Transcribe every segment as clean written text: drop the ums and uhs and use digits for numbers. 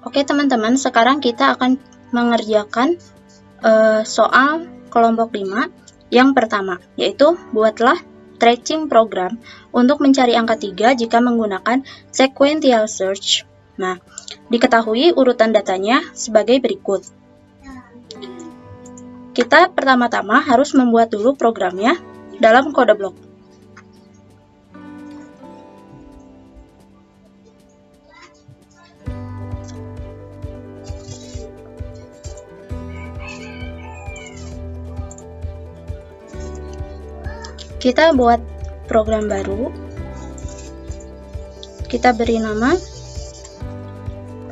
Oke teman-teman, sekarang kita akan mengerjakan soal kelompok 5 yang pertama, yaitu buatlah stretching program untuk mencari angka 3 jika menggunakan sequential search. Nah, diketahui urutan datanya sebagai berikut. Kita pertama-tama harus membuat dulu programnya dalam kode blok. Kita buat program baru. Kita beri nama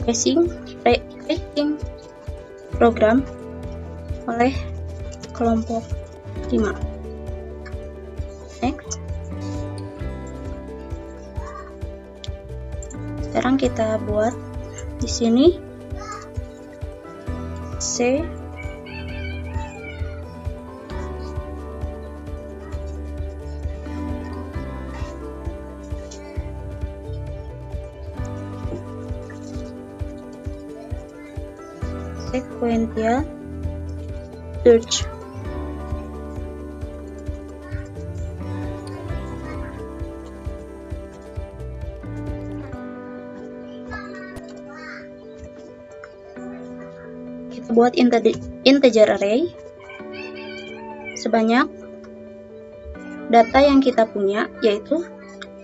stretching program oleh kelompok 5. Next. Sekarang kita buat di sini C sequential search. Kita buat integer array sebanyak data yang kita punya, yaitu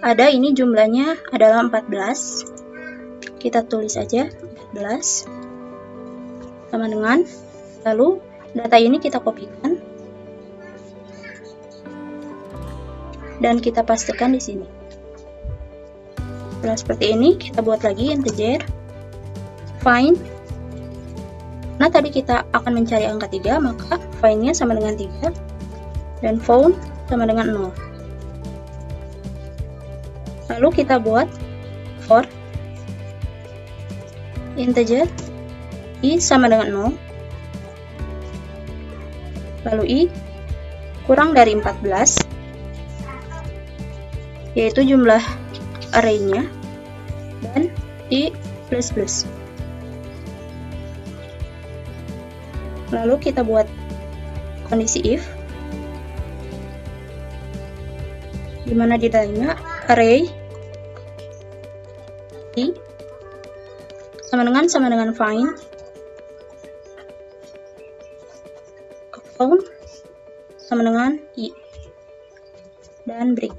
ada ini jumlahnya adalah 14. Kita tulis aja 14 sama dengan, lalu data ini kita kopikan dan kita pastekan di sini. Setelah seperti ini, kita buat lagi integer find. Nah, tadi kita akan mencari angka 3, maka find-nya sama dengan 3 dan found sama dengan 0. Lalu kita buat for integer i sama dengan 0, lalu i kurang dari 14, yaitu jumlah array-nya, dan i plus plus. Lalu kita buat kondisi if, di mana di dalamnya array i sama dengan find, found sama dengan i, dan break.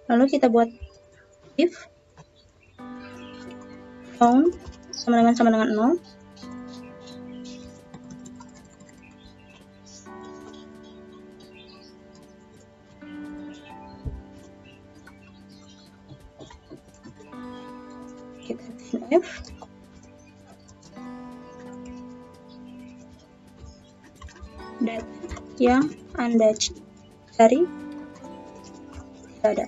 Lalu kita buat if found sama dengan 0, kita printf data yang Anda cari tidak ada.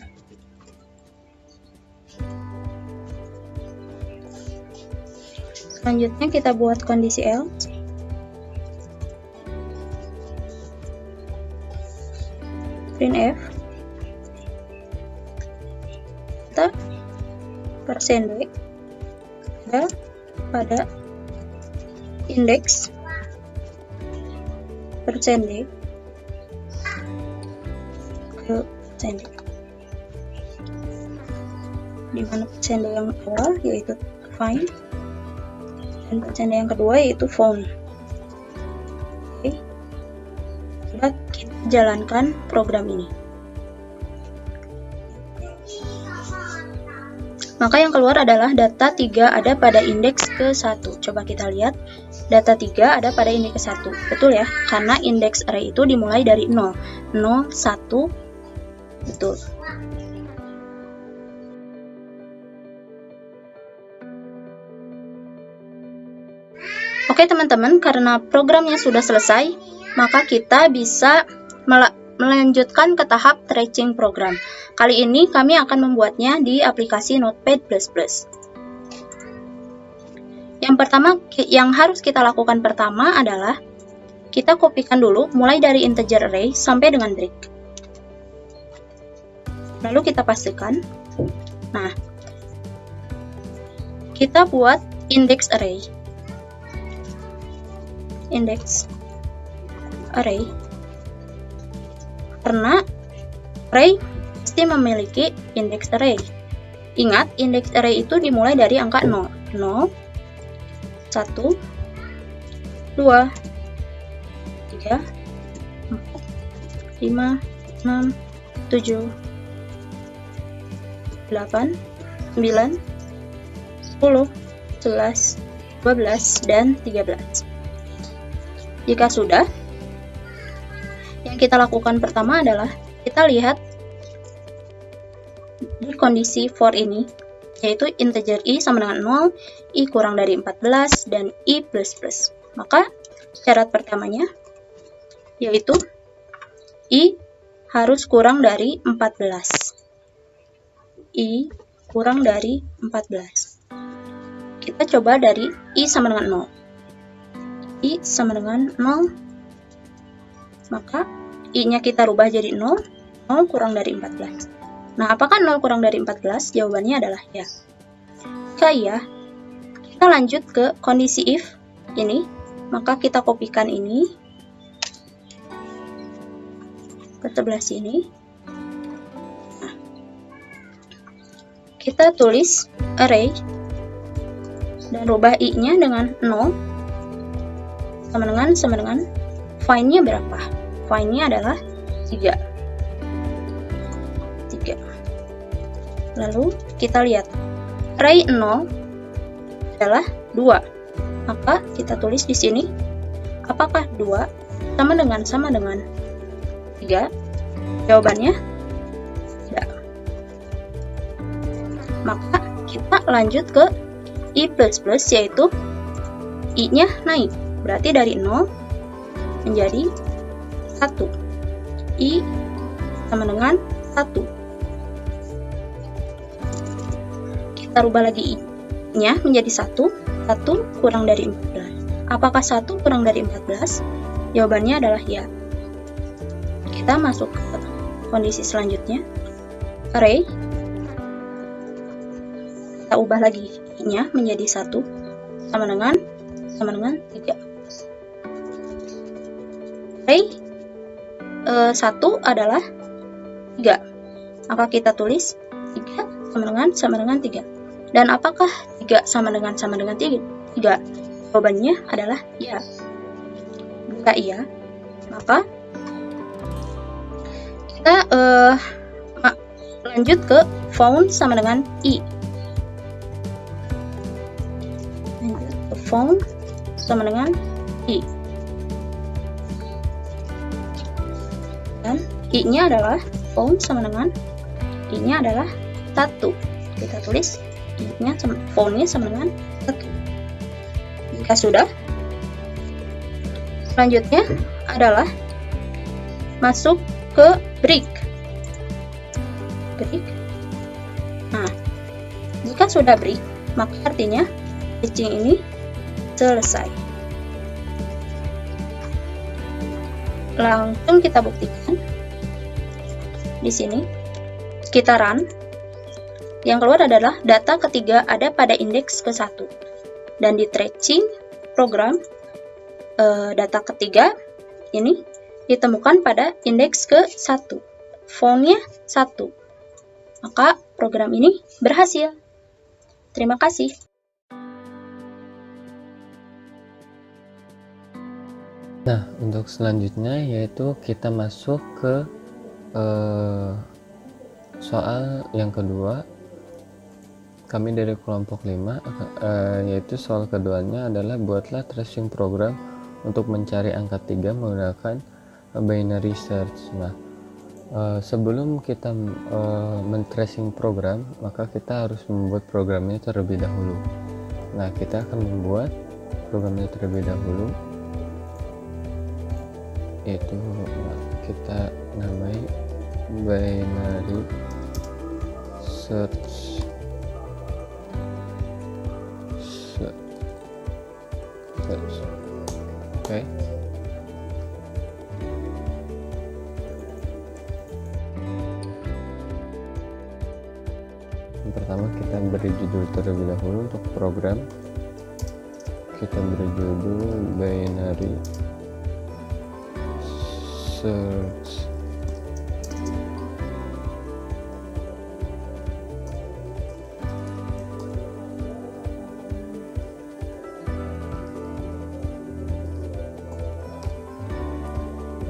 Selanjutnya kita buat kondisi else. Printf data %d ada pada indeks %d ke %d, di mana %d yang awal yaitu find dan % yang kedua yaitu found. Oke, coba kita jalankan program ini. Maka yang keluar adalah data 3 ada pada indeks ke-1. Coba kita lihat, data 3 ada pada indeks ke-1. Betul ya? Karena indeks array itu dimulai dari 0. 0, 1, betul. Oke teman-teman, karena programnya sudah selesai, maka kita bisa melanjutkan ke tahap stretching program. Kali ini kami akan membuatnya di aplikasi Notepad++. Yang harus kita lakukan pertama adalah kita kopikan dulu mulai dari integer array sampai dengan break. Lalu kita pastikan. Nah, kita buat index array. Index array. Karena array pasti memiliki index array. Ingat, index array itu dimulai dari angka 0. 0, 1, 2, 3, 4, 5, 6, 7, 8, 9, 10, 11, 12, dan 13. Jika sudah, yang kita lakukan pertama adalah kita lihat di kondisi for ini, yaitu integer i sama dengan 0, i kurang dari 14, dan i plus plus. Maka syarat pertamanya yaitu i harus kurang dari 14. I kurang dari 14. Kita coba dari i sama dengan 0. I sama dengan 0, maka i-nya kita rubah jadi 0, 0 kurang dari 14. Nah, apakah 0 kurang dari 14? Jawabannya adalah ya. Jika iya, kita lanjut ke kondisi if ini, maka kita kopikan ini ke sebelah sini. Nah, kita tulis array dan rubah i-nya dengan 0 sama dengan find-nya berapa? Find-nya adalah 3. Lalu kita lihat array 0 adalah 2. Maka kita tulis di sini apakah 2 sama dengan 3? Jawabannya tidak. Maka kita lanjut ke i plus plus, yaitu i-nya naik. Berarti dari 0 menjadi 1. I sama dengan 1. Kita rubah lagi i-nya menjadi 1. 1 kurang dari 14. Apakah 1 kurang dari 14? Jawabannya adalah ya. Kita masuk ke kondisi selanjutnya. Array. Kita ubah lagi i-nya menjadi 1 sama dengan 3. Array 1 adalah 3. Maka kita tulis 3 sama dengan 3. Dan apakah 3 sama dengan 3? Jawabannya adalah ya. Jika iya, maka kita lanjut ke found sama dengan i. Lanjut ke found sama dengan i. Dan i-nya adalah found sama dengan i-nya adalah 1. Kita tulis i-nya found-nya sama dengan 1. Jika sudah, selanjutnya adalah masuk ke break. Nah, jika sudah break, maka artinya stitching ini selesai. Langsung kita buktikan di sini. Kita run. Yang keluar adalah data ketiga ada pada indeks ke-1. Dan di tracing program, data ketiga ini ditemukan pada indeks ke-1. Found-nya 1. Maka program ini berhasil. Terima kasih. Nah, untuk selanjutnya yaitu kita masuk ke soal yang kedua. Kami dari kelompok 5, yaitu soal keduanya adalah buatlah tracing program untuk mencari angka 3 menggunakan binary search. Nah, sebelum kita men-tracing program, maka kita harus membuat programnya terlebih dahulu. Nah, kita akan membuat programnya terlebih dahulu, yaitu kita namai binary search. Oke. Yang pertama kita beri judul terlebih dahulu untuk program. Kita beri judul binary search.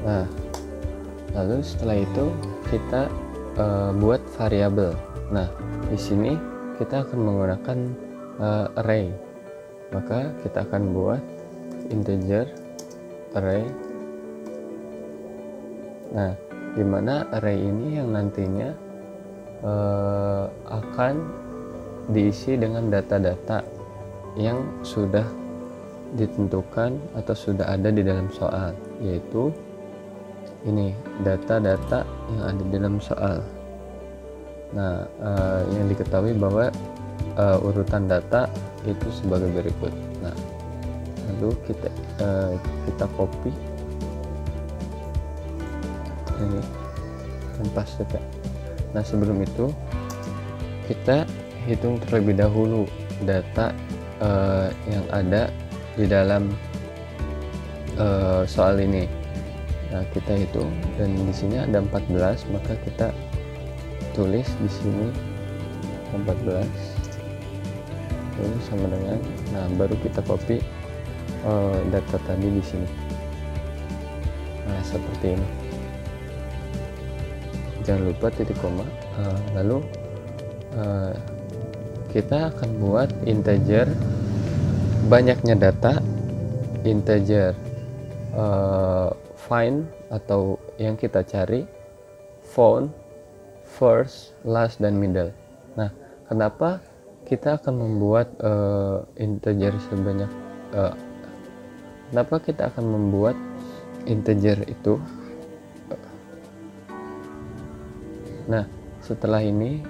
Nah, lalu setelah itu kita buat variabel. Nah, di sini kita akan menggunakan array. Maka kita akan buat integer array. Nah, di mana array ini yang nantinya akan diisi dengan data-data yang sudah ditentukan atau sudah ada di dalam soal, yaitu ini data-data yang ada di dalam soal. Nah, yang diketahui bahwa urutan data itu sebagai berikut. Nah, lalu kita copy ini dan paste. Nah, sebelum itu kita hitung terlebih dahulu data yang ada di dalam soal ini. Nah, kita hitung dan di sini ada 14, maka kita tulis di sini 14 ini sama dengan, nah baru kita copy data tadi di sini. Nah, seperti ini. Jangan lupa titik koma. Lalu kita akan buat integer banyaknya data, integer find atau yang kita cari, found, first, last, dan middle. Nah, kenapa kita akan membuat integer sebanyak kenapa kita akan membuat integer itu? Nah, setelah ini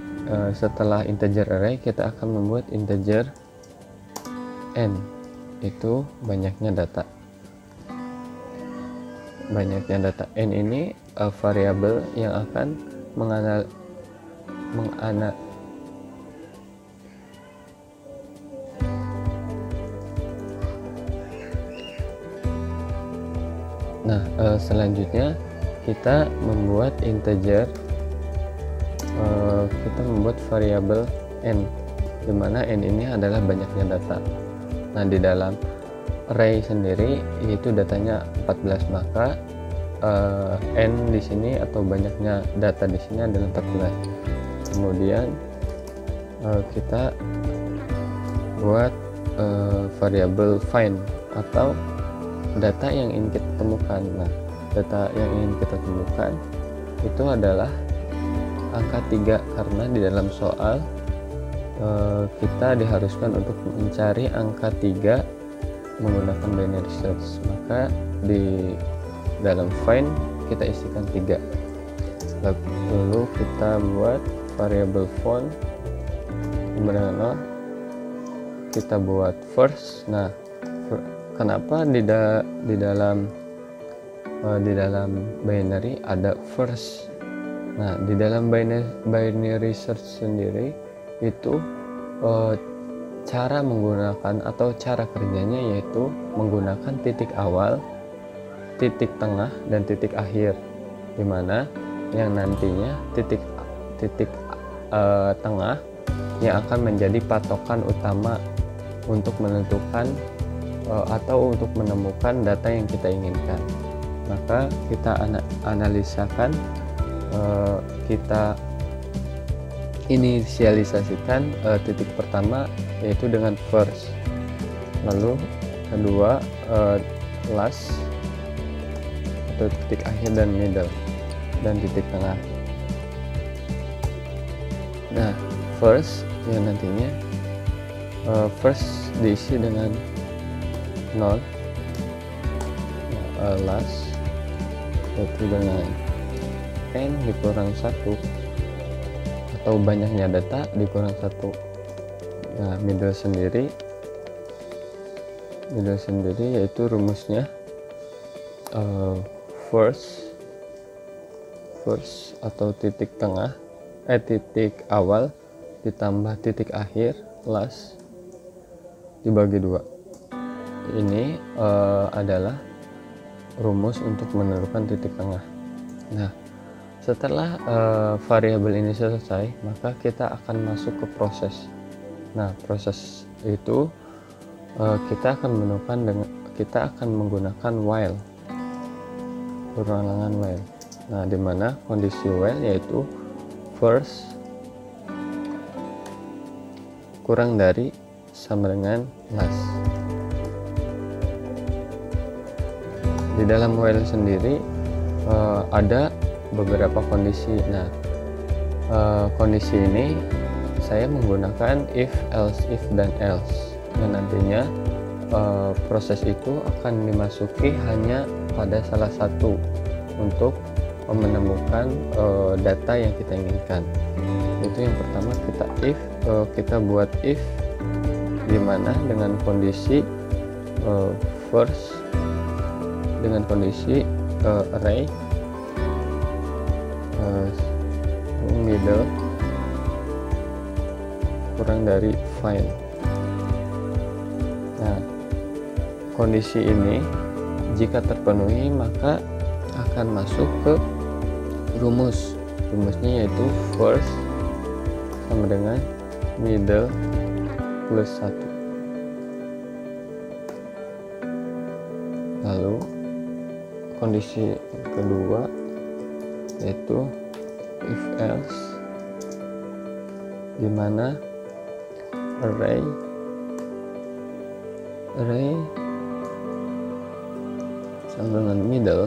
setelah integer array kita akan membuat integer n, itu banyaknya data. Banyaknya data n ini variabel yang akan Nah, selanjutnya kita membuat integer, kita membuat variabel n, dimana n ini adalah banyaknya data. Nah, di dalam array sendiri yaitu datanya 14, maka n di sini atau banyaknya data di sini adalah 14. Kemudian kita buat variabel find atau data yang ingin kita temukan. Nah, data yang ingin kita temukan itu adalah angka 3, karena di dalam soal kita diharuskan untuk mencari angka 3 menggunakan binary search. Maka di dalam find kita isikan 3. Lalu kita buat variabel font dimana kita buat first. Nah, kenapa di dalam binary ada first? Nah, di dalam binary search sendiri itu cara menggunakan atau cara kerjanya yaitu menggunakan titik awal, titik tengah, dan titik akhir, dimana yang nantinya titik tengah yang akan menjadi patokan utama untuk menentukan atau untuk menemukan data yang kita inginkan. Maka kita analisakan, kita inisialisasikan titik pertama yaitu dengan first, lalu kedua last atau titik akhir, dan middle, dan titik tengah. Nah, first yang nantinya first diisi dengan 0, last yaitu dengan n dikurang 1 atau banyaknya data dikurang 1. Nah, middle sendiri yaitu rumusnya first atau titik tengah, titik awal ditambah titik akhir last dibagi 2. Ini adalah rumus untuk menentukan titik tengah. Nah, setelah variabel ini selesai, maka kita akan masuk ke proses. Nah, proses itu kita akan menggunakan while, perulangan while. Nah, di mana kondisi while yaitu first kurang dari sama dengan last. Di dalam while sendiri ada beberapa kondisi. Nah, kondisi ini saya menggunakan if, else, if, dan else. Dan nantinya proses itu akan dimasuki hanya pada salah satu untuk menemukan data yang kita inginkan. Itu yang pertama, kita buat if, dimana dengan kondisi first dengan kondisi array middle kurang dari find. Nah, kondisi ini jika terpenuhi maka akan masuk ke rumusnya yaitu first sama dengan middle plus 1. Lalu kondisi kedua yaitu if else, di mana array sama dengan middle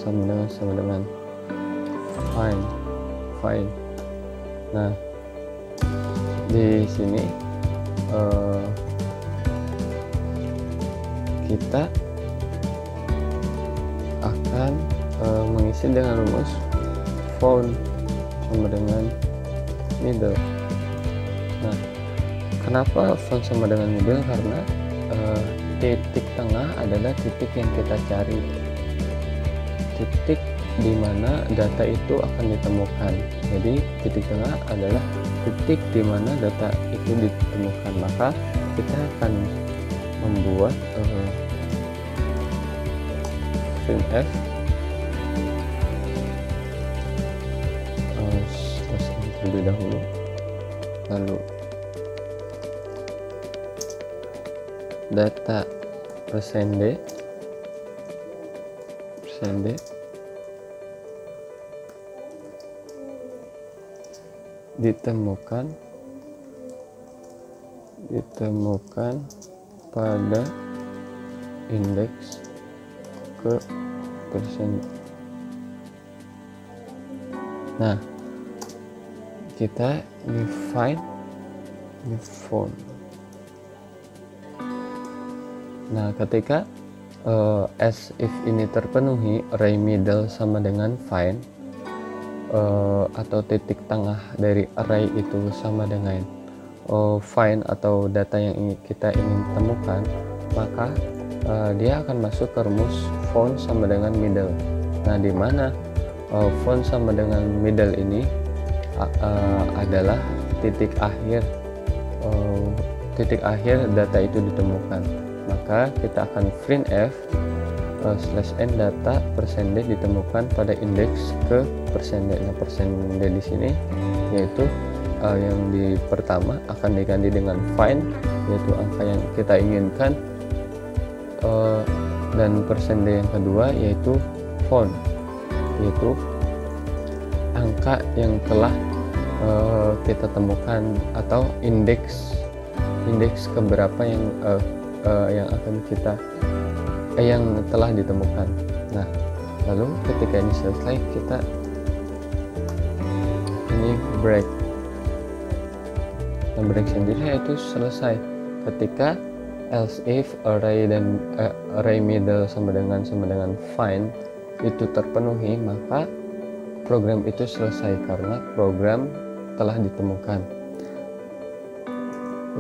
sama dengan find. Nah, di sini kita akan mengisi dengan rumus found sama dengan middle. Nah, kenapa found sama dengan middle? Karena titik tengah adalah titik yang kita cari, titik di mana data itu akan ditemukan. Jadi titik tengah adalah titik di mana data itu ditemukan. Maka kita akan membuat printf terlebih dahulu, lalu data %d ditemukan pada indeks ke persen. Nah, kita define found. Nah, ketika as if ini terpenuhi, array middle sama dengan find, atau titik tengah dari array itu sama dengan find atau data yang kita ingin temukan, maka dia akan masuk ke rumus found sama dengan middle. Nah, di mana found sama dengan middle ini adalah titik akhir data itu ditemukan. Maka kita akan printf /n data %d ditemukan pada indeks ke %d. Nah, %d di sini yaitu yang di pertama akan diganti dengan find, yaitu angka yang kita inginkan, dan %d yang kedua yaitu found, yaitu angka yang telah kita temukan atau indeks keberapa yang akan kita yang telah ditemukan. Nah, lalu ketika ini selesai, kita ini break. Nah, break sendiri yaitu selesai ketika else if array middle sama dengan find itu terpenuhi, maka program itu selesai karena program telah ditemukan.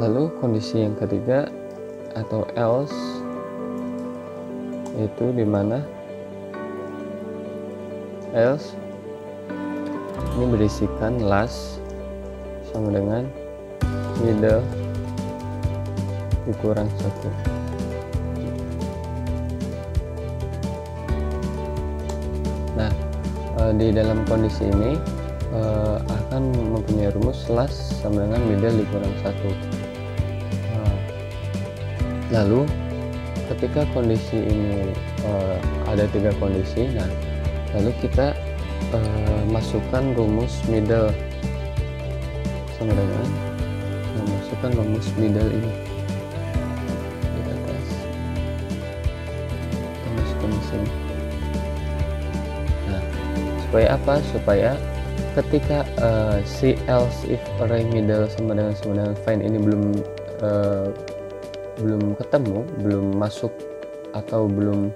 Lalu kondisi yang ketiga atau else itu dimana else ini berisikan last sama dengan middle dikurang 1. Nah, di dalam kondisi ini akan mempunyai rumus slash sama dengan middle dikurang 1. Lalu ketika kondisi ini ada 3 kondisi, nah lalu kita masukkan rumus middle sama dengan memasukkan rumus middle ini di atas, kita masukkan di sini. Nah, supaya apa? Supaya ketika si else if array middle sama dengan find ini belum ketemu, belum masuk atau belum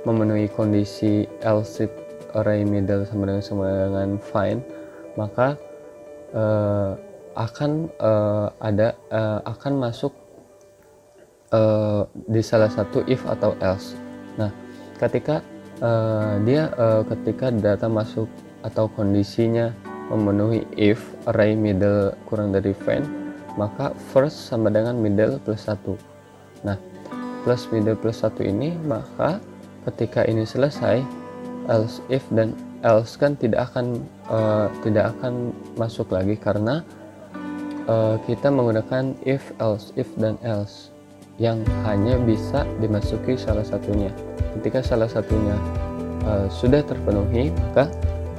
memenuhi kondisi else if array middle sama dengan find, maka akan masuk di salah satu if atau else. Nah, ketika ketika data masuk atau kondisinya memenuhi if array middle kurang dari find, maka first sama dengan middle plus 1. Nah, plus middle plus 1 ini, maka ketika ini selesai, else if dan else kan tidak akan masuk lagi karena kita menggunakan if, dan else yang hanya bisa dimasuki salah satunya. Ketika salah satunya sudah terpenuhi, maka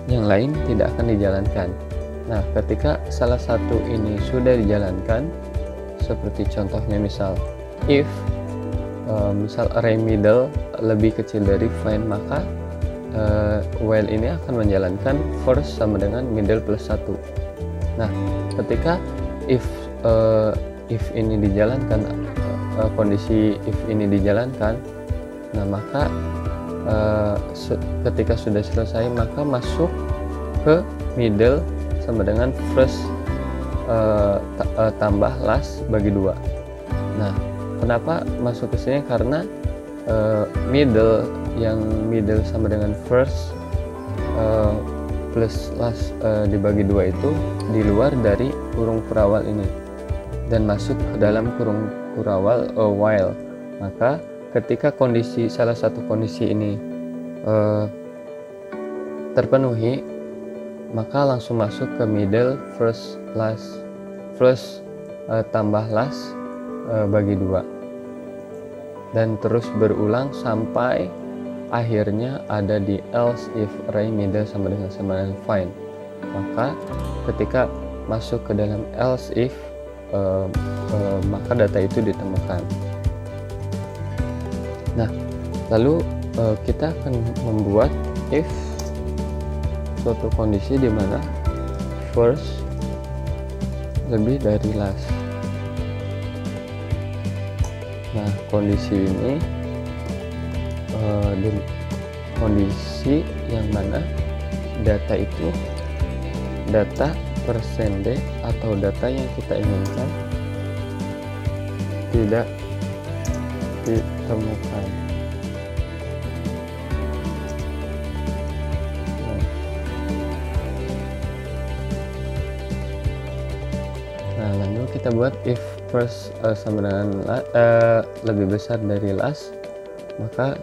yang lain tidak akan dijalankan. Nah, ketika salah satu ini sudah dijalankan, seperti contohnya misal if misal array middle lebih kecil dari find, maka while ini akan menjalankan first sama dengan middle plus 1. Nah, ketika if ini dijalankan, kondisi if ini dijalankan, nah maka ketika sudah selesai, maka masuk ke middle sama dengan first tambah last bagi 2. Nah, kenapa masuk ke sini? Karena middle sama dengan first plus last dibagi 2 itu di luar dari kurung kurawal ini dan masuk ke dalam kurung kurawal while. Maka ketika salah satu kondisi ini terpenuhi, maka langsung masuk ke middle first tambah last bagi 2, dan terus berulang sampai akhirnya ada di else if array middle sama dengan find. Maka ketika masuk ke dalam else if, maka data itu ditemukan. Nah, lalu kita akan membuat if suatu kondisi di mana first lebih dari last. Nah, kondisi ini kondisi yang mana data itu data %d atau data yang kita inginkan tidak ditemukan. Nah, lalu kita buat if first sama dengan lebih besar dari last, maka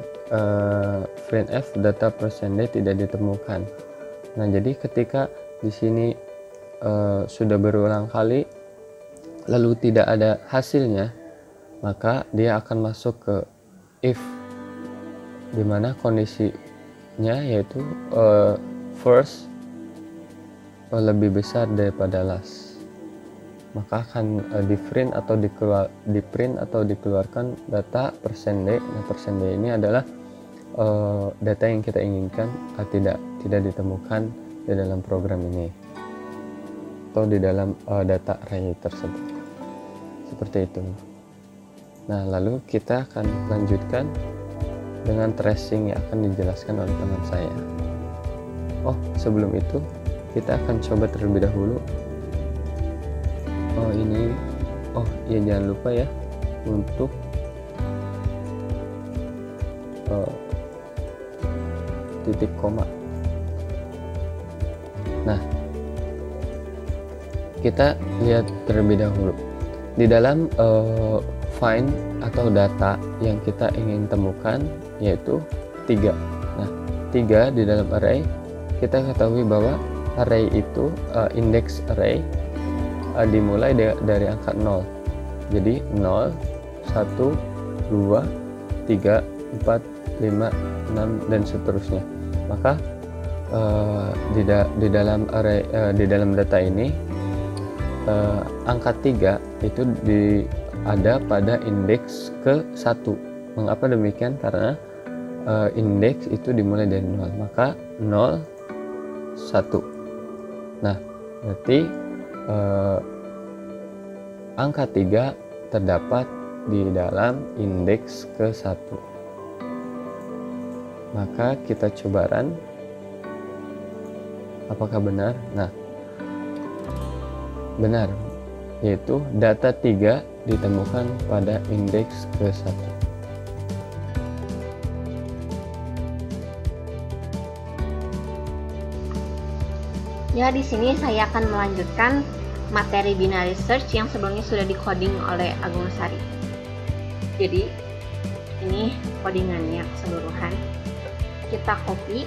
printf data %d tidak ditemukan. Nah, jadi ketika di sini sudah berulang kali lalu tidak ada hasilnya, maka dia akan masuk ke if dimana kondisinya yaitu first lebih besar daripada last, maka akan di print atau dikeluarkan data %d. Nah, %d ini adalah data yang kita inginkan tidak ditemukan di dalam program ini atau di dalam data array tersebut, seperti itu. Nah, lalu kita akan lanjutkan dengan tracing yang akan dijelaskan oleh teman saya. Sebelum itu kita akan coba terlebih dahulu. Jangan lupa ya untuk titik koma. Nah, kita lihat terlebih dahulu. Di dalam find atau data yang kita ingin temukan yaitu 3. Nah, 3 di dalam array, kita ketahui bahwa array itu index array dimulai dari angka 0. Jadi 0, 1, 2, 3, 4, 5, 6 dan seterusnya. Maka di dalam array di dalam data ini angka 3 itu ada pada indeks ke-1. Mengapa demikian? Karena indeks itu dimulai dari 0. Maka 0, 1. Nah, berarti angka 3 terdapat di dalam indeks ke-1. Maka kita coba run. Apakah benar? Nah, benar, yaitu data 3 ditemukan pada indeks ke-1. Ya, di sini saya akan melanjutkan materi binary search yang sebelumnya sudah di-coding oleh Agung Sari. Jadi, ini codingannya keseluruhan. Kita copy,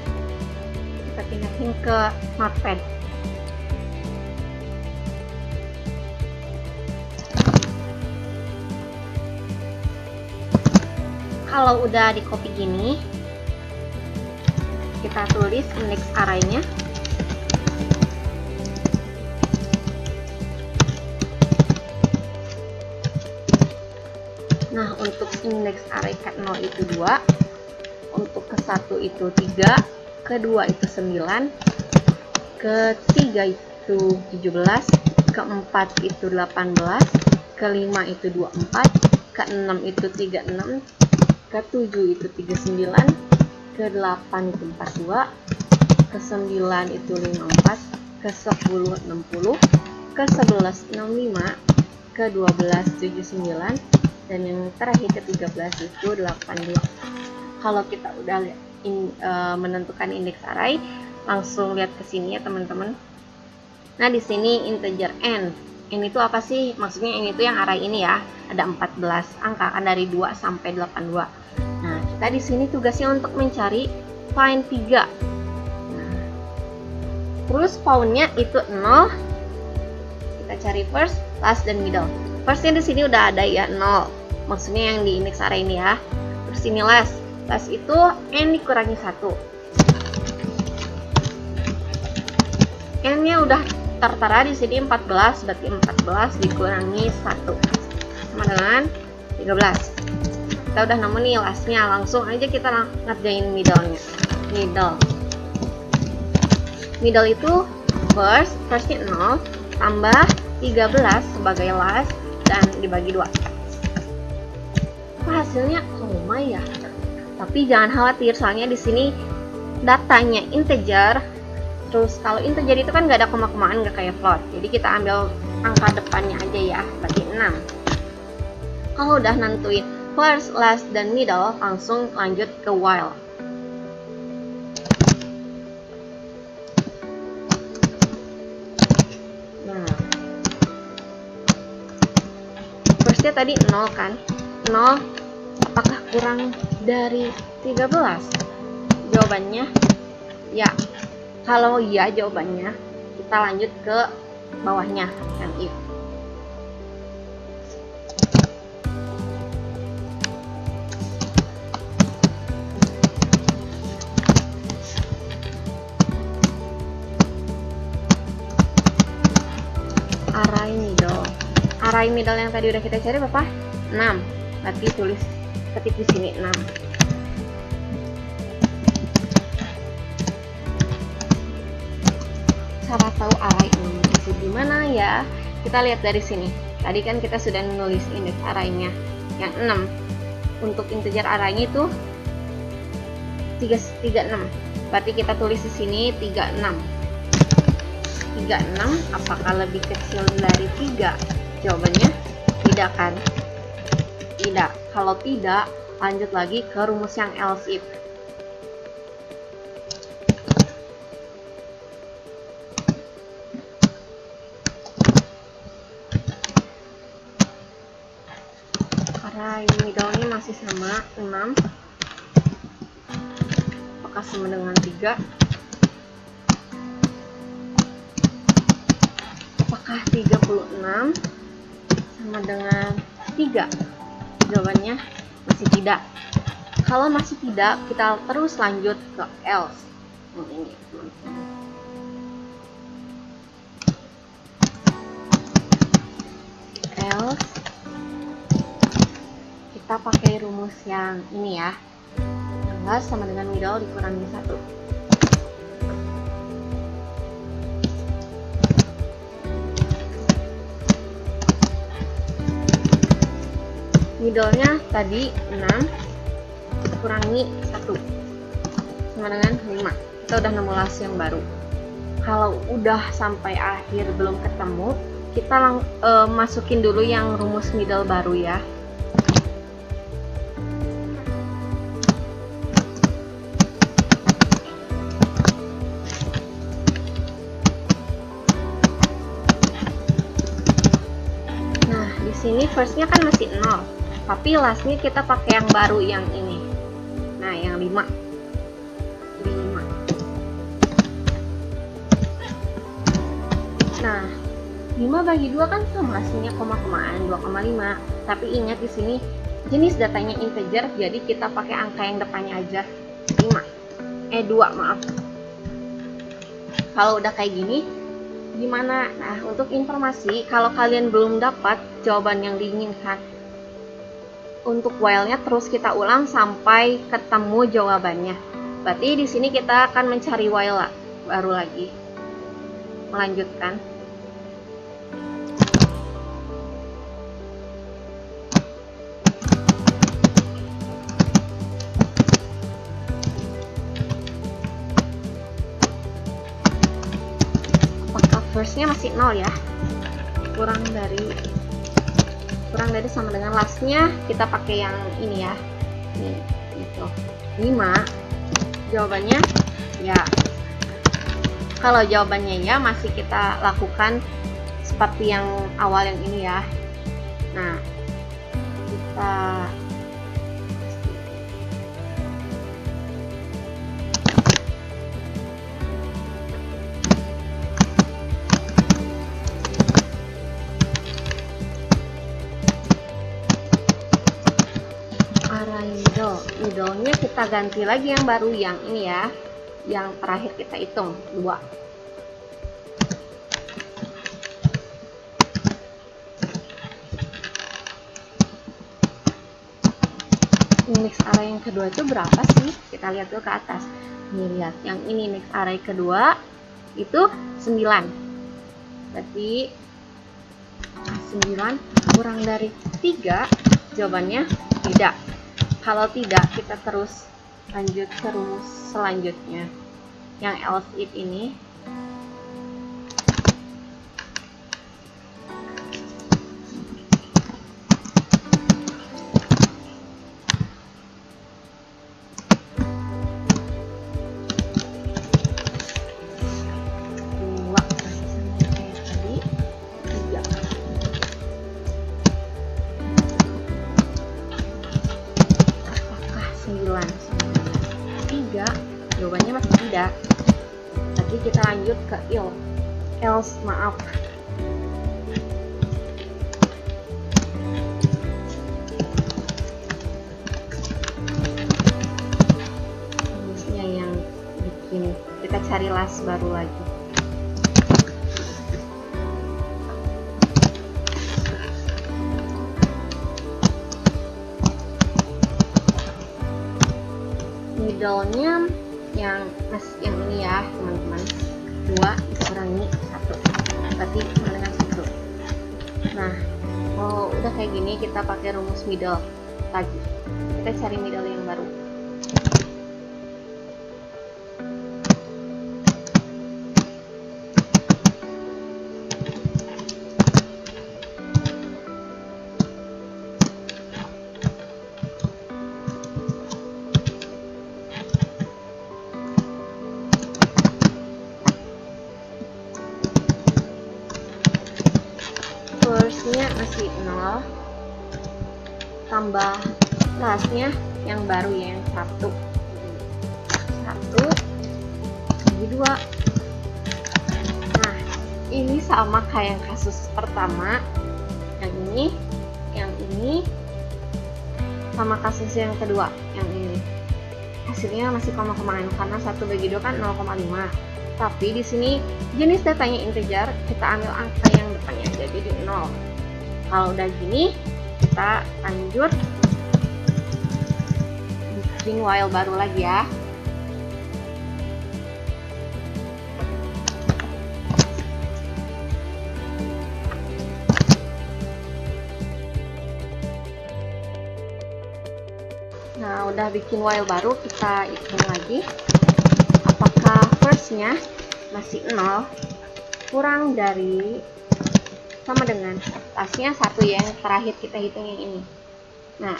kita pindahin ke Notepad. Kalau udah di copy gini, kita tulis index array-nya. Nah, untuk indeks array ke-0 itu 2, untuk ke-1 itu 3, ke-2 itu 9, ke-3 itu 17, ke-4 itu 18, ke-5 itu 24, ke-6 itu 36, ke-7 itu 39, ke-8 itu 42, ke-9 itu 54, ke-10 60, ke-11 65, ke-12 79, dan yang terakhir ke-13 itu 82. Kalau kita udah menentukan indeks array, langsung lihat ke sini ya teman-teman. Nah, di sini integer n. N itu apa sih? Maksudnya n itu yang array ini ya. Ada 14 angka kan dari 2 sampai 82. Nah, kita di sini tugasnya untuk mencari find 3. Nah, terus found-nya itu 0. Kita cari first, last, dan middle. First-nya di sini udah ada ya 0. Maksudnya yang di indeks array ini ya. Terus ini last. Last itu n dikurangi 1. N-nya udah tertera di sini 14, berarti 14 dikurangi 1 sama dengan 13. Kita udah nemu nih last-nya, langsung aja kita ngerjain middle-nya. Middle itu first-nya 0 tambah 13 sebagai last dan dibagi 2. Hasilnya koma ya. Tapi jangan khawatir, soalnya di sini datanya integer. Terus kalau integer itu kan nggak ada koma-komaan, nggak kayak float. Jadi kita ambil angka depannya aja ya, berarti 6. Kalau udah nentuin first, last, dan middle, langsung lanjut ke while. Nah, firstnya tadi 0 kan? 0 apakah kurang dari 13? Jawabannya ya. Kalau ya jawabannya, kita lanjut ke bawahnya kan if. Array middle yang tadi udah kita cari berapa? 6. Berarti ketik di sini 6. Cara tahu array ini itu gimana ya? Kita lihat dari sini. Tadi kan kita sudah menulis indeks array-nya yang 6. Untuk integer array-nya itu 36. Berarti kita tulis di sini 36. 36 apakah lebih kecil dari 3? Jawabannya tidak kan? Tidak. Kalau tidak, lanjut lagi ke rumus yang else if. array middle-nya masih sama 6. Apakah sama dengan 3? Apakah 36 sama dengan 3? Jawabannya masih tidak. Kalau masih tidak, kita terus lanjut ke else. Ini teman-teman. Else, kita pakai rumus yang ini ya. 16 sama dengan middle dikurangi 1. Middle-nya tadi 6 kurangi 1 sama dengan 5. Kita udah nemu hasil yang baru. Kalau udah sampai akhir belum ketemu, kita masukin dulu yang rumus middle baru ya. Nah, di sini first-nya kan masih 0. Tapi lastnya kita pakai yang baru yang ini. Nah, yang 5. Nah, 5 bagi 2 kan sama hasilnya koma-komaan 2,5. Tapi ingat di sini jenis datanya integer, jadi kita pakai angka yang depannya aja 2, maaf. Kalau udah kayak gini, gimana? Nah, untuk informasi, kalau kalian belum dapat jawaban yang diinginkan, untuk while-nya terus kita ulang sampai ketemu jawabannya. Berarti di sini kita akan mencari while baru lagi. Melanjutkan. Apakah first-nya masih 0 ya? Kurang dari sama dengan last-nya, kita pakai yang ini ya. Ini gitu. 5. Jawabannya ya. Kalau jawabannya ya, masih kita lakukan seperti yang awal yang ini ya. Nah, kita array middle-nya kita ganti lagi yang baru yang ini ya. Yang terakhir kita hitung 2. Next array yang kedua itu berapa sih? Kita lihat dulu ke atas. Nih, lihat yang ini next array kedua itu 9. Berarti 9 kurang dari 3, jawabannya tidak. Kalau tidak, kita terus lanjut ke rumus selanjutnya yang else if ini. Jawabannya masih tidak. Tapi kita lanjut ke else, maaf. Rumusnya yang bikin kita cari last baru lagi. Middle-nya yang ini ya teman-teman, 2 dikurangi 1, berarti sama dengan 1. Nah, kalau udah kayak gini, kita pakai rumus middle lagi. Kita cari middle yang baru. First-nya masih 0. tambah lastnya yang baru ya, yang 1 bagi 2. Nah, ini sama kayak yang kasus pertama. Yang ini sama kasus yang kedua, yang ini. Hasilnya masih koma-komaan karena 1 bagi 2 kan 0,5. Tapi di sini jenis datanya integer, kita ambil angka yang depannya aja jadi 0. Kalau udah gini, kita lanjut bikin while baru lagi ya. Nah, udah bikin while baru, kita hitung lagi apakah first-nya masih 0 kurang dari sama dengan last-nya 1 ya, yang terakhir kita hitung yang ini. Nah,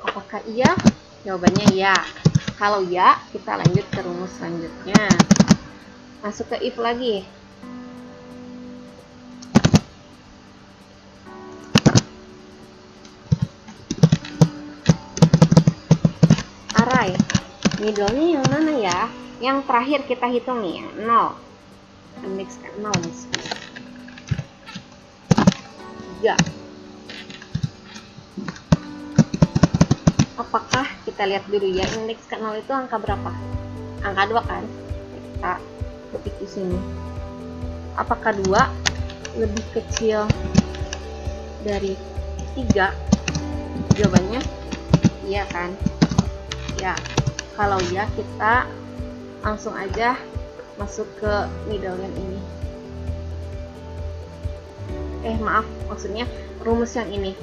apakah iya? Jawabannya iya. Kalau iya, kita lanjut ke rumus selanjutnya. Masuk ke if lagi. Array, middle-nya yang mana ya? Yang terakhir kita hitung nih, yang 0. Index kan 0 nih. 3. Apakah kita lihat dulu ya, indeks ke 0 itu angka berapa? Angka 2 kan? Kita ketik di sini. Apakah 2 lebih kecil dari 3? Jawabannya iya kan? Ya. Kalau ya, kita langsung aja masuk ke middle yang ini. Maaf, maksudnya rumus yang ini.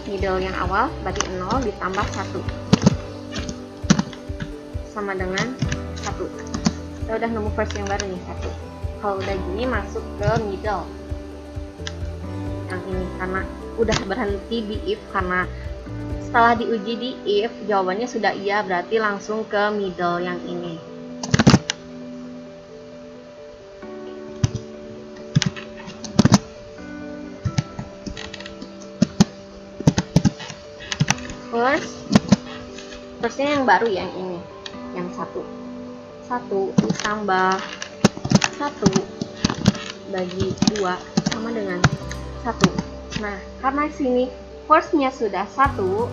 Middle yang awal berarti 0 ditambah 1 sama dengan 1. Kita udah nemu first yang baru nih, 1. Kalau udah gini masuk ke middle yang ini, karena udah berhenti di if, karena setelah diuji di if jawabannya sudah iya, berarti langsung ke middle yang ini. Firstnya yang baru yang ini, yang 1 ditambah 1 bagi 2 sama dengan 1. Nah, karena sini firstnya sudah 1,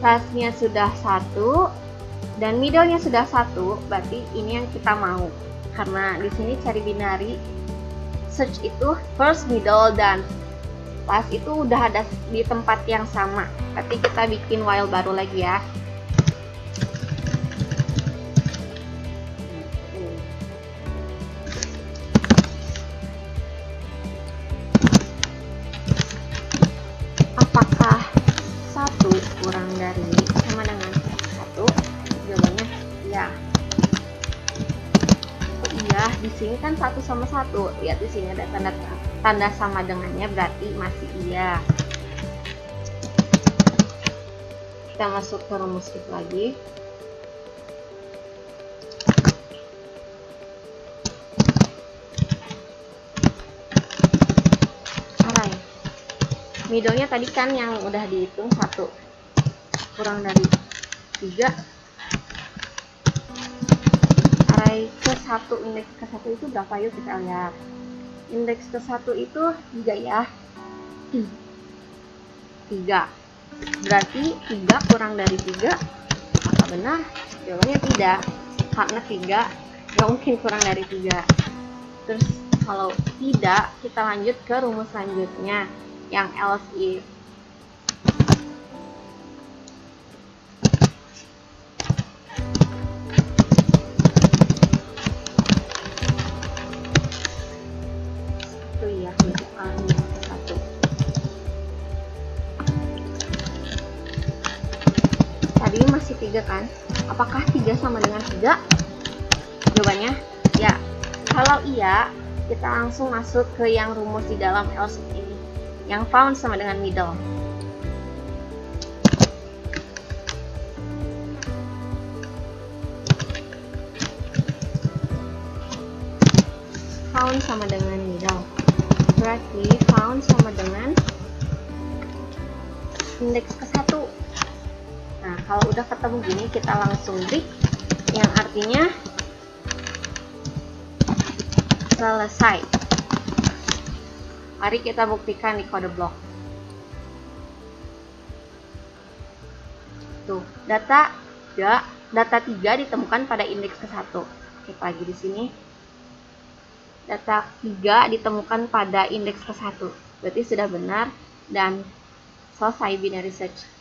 lastnya sudah 1, dan middle-nya sudah 1, berarti ini yang kita mau. Karena di sini cari binary search itu first, middle, dan last itu udah ada di tempat yang sama. Berarti kita bikin while baru lagi ya. Apakah 1 kurang dari sama dengan 1? Jawabannya iya. Oh iya, di sini kan 1 sama 1. Lihat di sini ada tanda sama dengannya, berarti masih iya. Kita masuk ke rumus if lagi. Middle-nya tadi kan yang udah dihitung 1 kurang dari 3. Array ke 1, indeks ke 1 itu berapa? Yuk kita lihat. Indeks ke 1 itu 3 ya. 3. Berarti 3 kurang dari 3. Apakah benar? Jawabannya tidak. Karena 3 nggak mungkin kurang dari 3. Terus kalau tidak, kita lanjut ke rumus selanjutnya, yang else if. Itu ya, misalkan 1. Tadi masih 3 kan? Apakah 3 sama dengan 3? Jawabannya ya. Kalau iya, kita langsung masuk ke yang rumus di dalam else if ini, yang found sama dengan middle. found sama dengan middle. Berarti found sama dengan indeks ke-1. Nah, kalau udah ketemu gini, kita langsung break, yang artinya selesai. Mari kita buktikan di kode blok. Tuh, data 3 ditemukan pada indeks ke-1. Cek lagi di sini. Data 3 ditemukan pada indeks ke-1. Berarti sudah benar dan selesai binary search.